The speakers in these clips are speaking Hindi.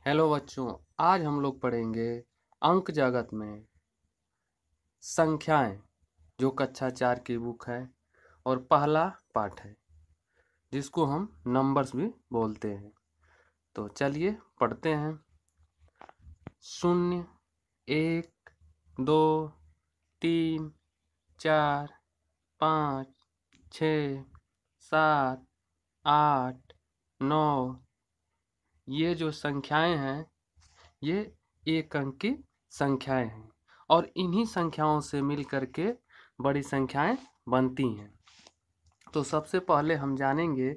हेलो बच्चों, आज हम लोग पढ़ेंगे अंक जगत में संख्याएं, जो कक्षा 4 की बुक है और पहला पाठ है जिसको हम नंबर्स भी बोलते हैं। तो चलिए पढ़ते हैं। 0, 1, 2, 3, 4, 5, 6, 7, 8, 9। ये जो संख्याएं हैं ये एक अंक की संख्याएं हैं और इन्हीं संख्याओं से मिल करके बड़ी संख्याएं बनती हैं। तो सबसे पहले हम जानेंगे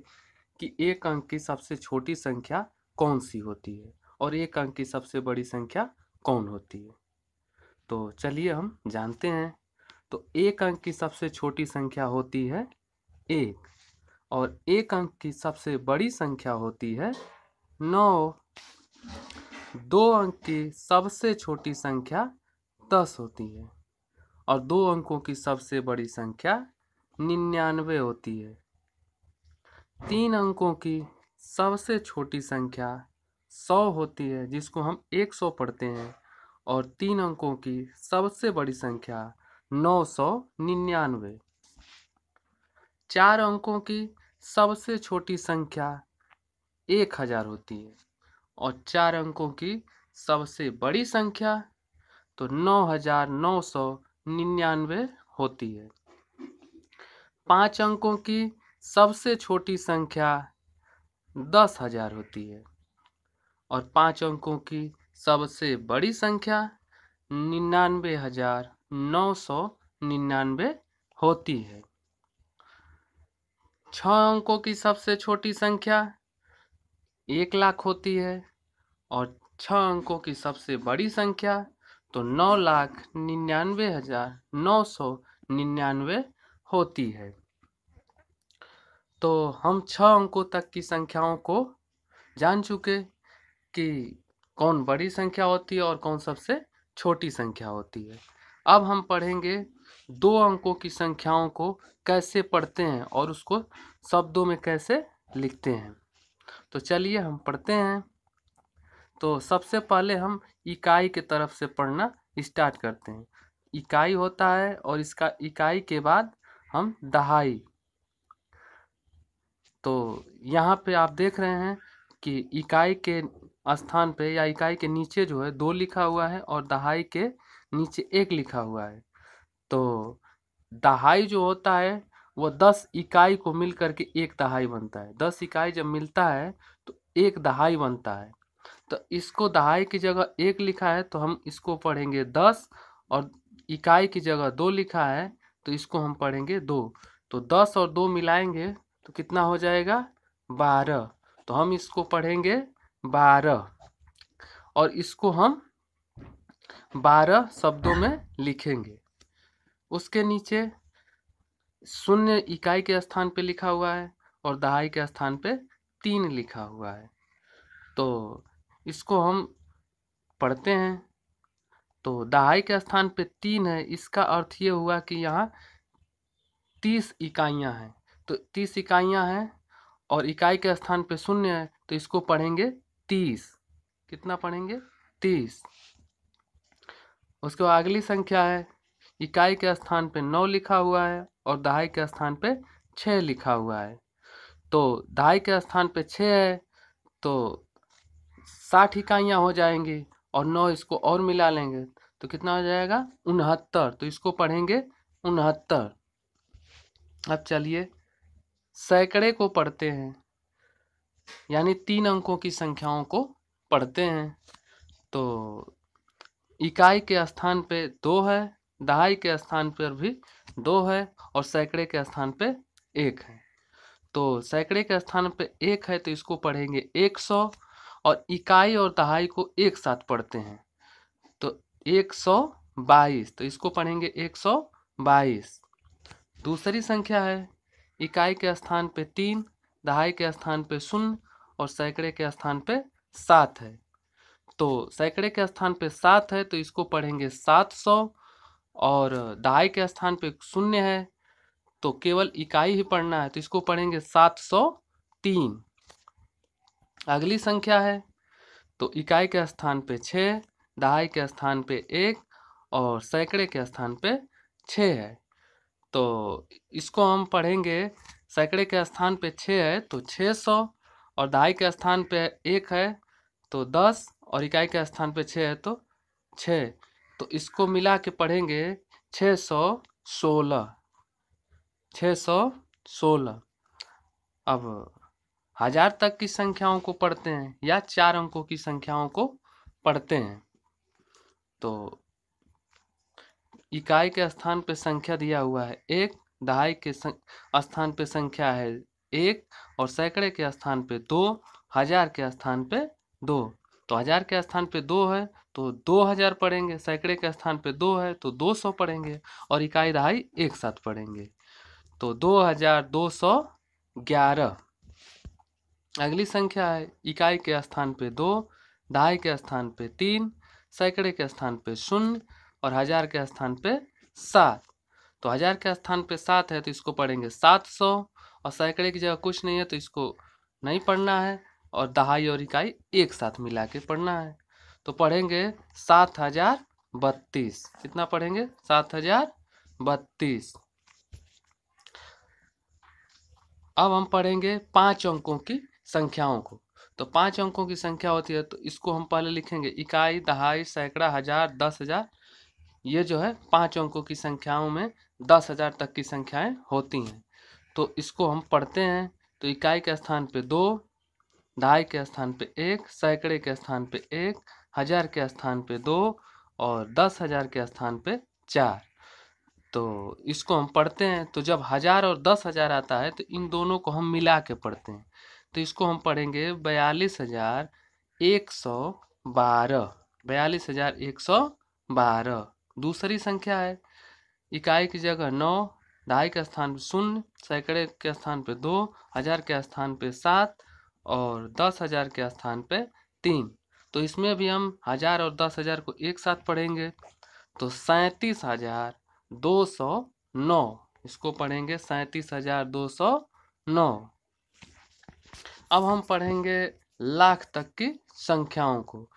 कि एक अंक की सबसे छोटी संख्या कौन सी होती है और एक अंक की सबसे बड़ी संख्या कौन होती है। तो चलिए हम जानते हैं। तो एक अंक की सबसे छोटी संख्या होती है 1 और एक अंक की सबसे बड़ी संख्या होती है 9। 2 अंक की सबसे छोटी संख्या 10 होती है और 2 अंकों की सबसे बड़ी संख्या 99 होती है। 3 अंकों की सबसे छोटी संख्या 100 होती है, जिसको हम 100 पढ़ते हैं, और 3 अंकों की सबसे बड़ी संख्या 999। 4 अंकों की सबसे छोटी संख्या 1000 होती है और 4 अंकों की सबसे बड़ी संख्या तो 9999 होती है। 5 अंकों की सबसे छोटी संख्या 10,000 होती है और 5 अंकों की सबसे बड़ी संख्या 99,999 होती है। 6 अंकों की सबसे छोटी संख्या 1,00,000 होती है और 6 अंकों की सबसे बड़ी संख्या तो 9,99,999 होती है। तो हम 6 अंकों तक की संख्याओं को जान चुके कि कौन बड़ी संख्या होती है और कौन सबसे छोटी संख्या होती है। अब हम पढ़ेंगे 2 अंकों की संख्याओं को कैसे पढ़ते हैं और उसको शब्दों में कैसे लिखते हैं। तो चलिए हम पढ़ते हैं। तो सबसे पहले हम इकाई की तरफ से पढ़ना स्टार्ट करते हैं। इकाई होता है और इसका इकाई के बाद हम दहाई। तो यहाँ पे आप देख रहे हैं कि इकाई के स्थान पे या इकाई के नीचे जो है 2 लिखा हुआ है और दहाई के नीचे 1 लिखा हुआ है। तो दहाई जो होता है वो 10 इकाई को मिल करके एक दहाई बनता है। 10 इकाई जब मिलता है तो एक दहाई बनता है। तो इसको दहाई की जगह 1 लिखा है तो हम इसको पढ़ेंगे 10, और इकाई की जगह 2 लिखा है तो इसको हम पढ़ेंगे 2। तो 10 और 2 मिलाएंगे तो कितना हो जाएगा 12। तो हम इसको पढ़ेंगे 12 और इसको हम 12 शब्दों में लिखेंगे। उसके नीचे 0 इकाई के स्थान पे लिखा हुआ है और दहाई के स्थान पे 3 लिखा हुआ है। तो इसको हम पढ़ते हैं। तो दहाई के स्थान पे 3 है, इसका अर्थ ये हुआ कि यहाँ 30 इकाइयाँ हैं। तो 30 इकाइयाँ हैं और इकाई के स्थान पे 0 है तो इसको पढ़ेंगे 30। कितना पढ़ेंगे 30। उसके बाद अगली संख्या है, इकाई के स्थान पे 9 लिखा हुआ है और दहाई के स्थान पे 6 लिखा हुआ है। तो दहाई के स्थान पे 6 है तो 60 इकाइयाँ हो जाएंगी और 9 इसको और मिला लेंगे तो कितना हो जाएगा 69। तो इसको पढ़ेंगे 69। अब चलिए सैकड़े को पढ़ते हैं, यानी 3 अंकों की संख्याओं को पढ़ते हैं। तो इकाई के स्थान पे 2 है, दहाई के स्थान पर भी 2 है और सैकड़े के स्थान पे 1 है। तो सैकड़े के स्थान पे 1 है तो इसको पढ़ेंगे 100 और इकाई और दहाई को एक साथ पढ़ते हैं तो 122। तो इसको पढ़ेंगे 122। दूसरी संख्या है, इकाई के स्थान पे 3, दहाई के स्थान पे 0 और सैकड़े के स्थान पे 7 है। तो सैकड़े के स्थान पे 7 है तो इसको पढ़ेंगे 700 और दहाई के स्थान पे 0 है तो केवल इकाई ही पढ़ना है तो इसको पढ़ेंगे 703। अगली संख्या है तो इकाई के स्थान पे 6, दहाई के स्थान पे 1 और सैकड़े के स्थान पे 6 है। तो इसको हम पढ़ेंगे, सैकड़े के स्थान पे 6 है तो 600, और दहाई के स्थान पे 1 है तो 10, और इकाई के स्थान पे 6 है तो 6। तो इसको मिला के पढ़ेंगे 616। 616। अब हजार तक की संख्याओं को पढ़ते हैं या 4 अंकों की संख्याओं को पढ़ते हैं। तो इकाई के स्थान पे संख्या दिया हुआ है 1, दहाई के स्थान पे संख्या है 1 और सैकड़े के स्थान पे 2, हजार के स्थान पे 2। तो हजार के स्थान पे 2 है तो 2000 पढ़ेंगे, सैकड़े के स्थान पे 2 है तो 200 पढ़ेंगे, और इकाई दहाई एक साथ पढ़ेंगे। तो 2211। अगली संख्या है इकाई के स्थान पे 2, दहाई के स्थान पे 3, सैकड़े के स्थान पे 0 और हजार के स्थान पे 7। तो हजार के स्थान पे 7 है तो इसको पढ़ेंगे 700, और सैकड़े की जगह कुछ नहीं है तो इसको नहीं पढ़ना है, और दहाई और इकाई एक साथ मिला के पढ़ना है। तो पढ़ेंगे 7032। कितना पढ़ेंगे? 7032। अब हम पढ़ेंगे 5 अंकों की संख्याओं को। तो 5 अंकों की संख्या होती है तो इसको हम पहले लिखेंगे इकाई, दहाई, सैकड़ा, हजार, 10,000। ये जो है 5 अंकों की संख्याओं में 10,000 तक की संख्याएं होती हैं। तो इसको हम पढ़ते हैं। तो इकाई के स्थान पे 2, दहाई के स्थान पे 1, सैकड़े के स्थान पे 1, हजार के स्थान पे 2 और 10,000 के स्थान पे 4। तो इसको हम पढ़ते हैं। तो जब हजार और 10,000 आता है तो इन दोनों को हम मिला के पढ़ते हैं। तो इसको हम पढ़ेंगे 42,112। 42,112। दूसरी संख्या है इकाई की जगह 9, दहाई के स्थान पे 0, सैकड़े के स्थान पे 2, हजार के स्थान पे 7 और 10,000 के स्थान पे 3। तो इसमें भी हम हजार और 10,000 को एक साथ पढ़ेंगे। तो 37,209। इसको पढ़ेंगे 37,209। अब हम पढ़ेंगे लाख तक की संख्याओं को।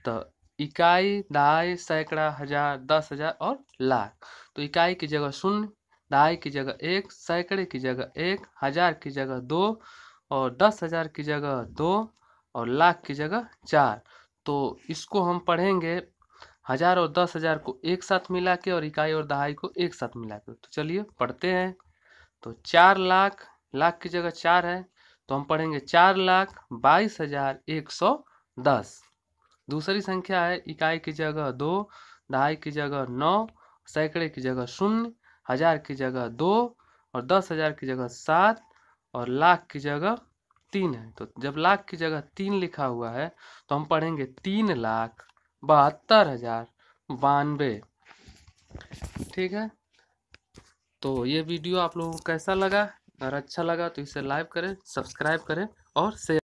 तो इकाई, दहाई, सैकड़ा, हजार, 10,000 और लाख। तो इकाई की जगह 0, दहाई की जगह 1, सैकड़े की जगह 1, हजार की जगह 2 और 10,000 की जगह 2 और लाख की जगह 4। तो इसको हम पढ़ेंगे हजार और 10,000 को एक साथ मिला के और इकाई और दहाई को एक साथ मिला के। तो चलिए पढ़ते हैं। तो 4 लाख, लाख की जगह 4 है तो हम पढ़ेंगे 4,22,110। दूसरी संख्या है इकाई की जगह 2, दहाई की जगह 9, सैकड़े की जगह 0, हजार की जगह 2 और 10,000 की जगह 7 और लाख की जगह 3 है। तो जब लाख की जगह 3 लिखा हुआ है तो हम पढ़ेंगे 3,72,092। ठीक है। तो ये वीडियो आप लोगों को कैसा लगा? अगर अच्छा लगा तो इसे लाइक करें, सब्सक्राइब करें और शेयर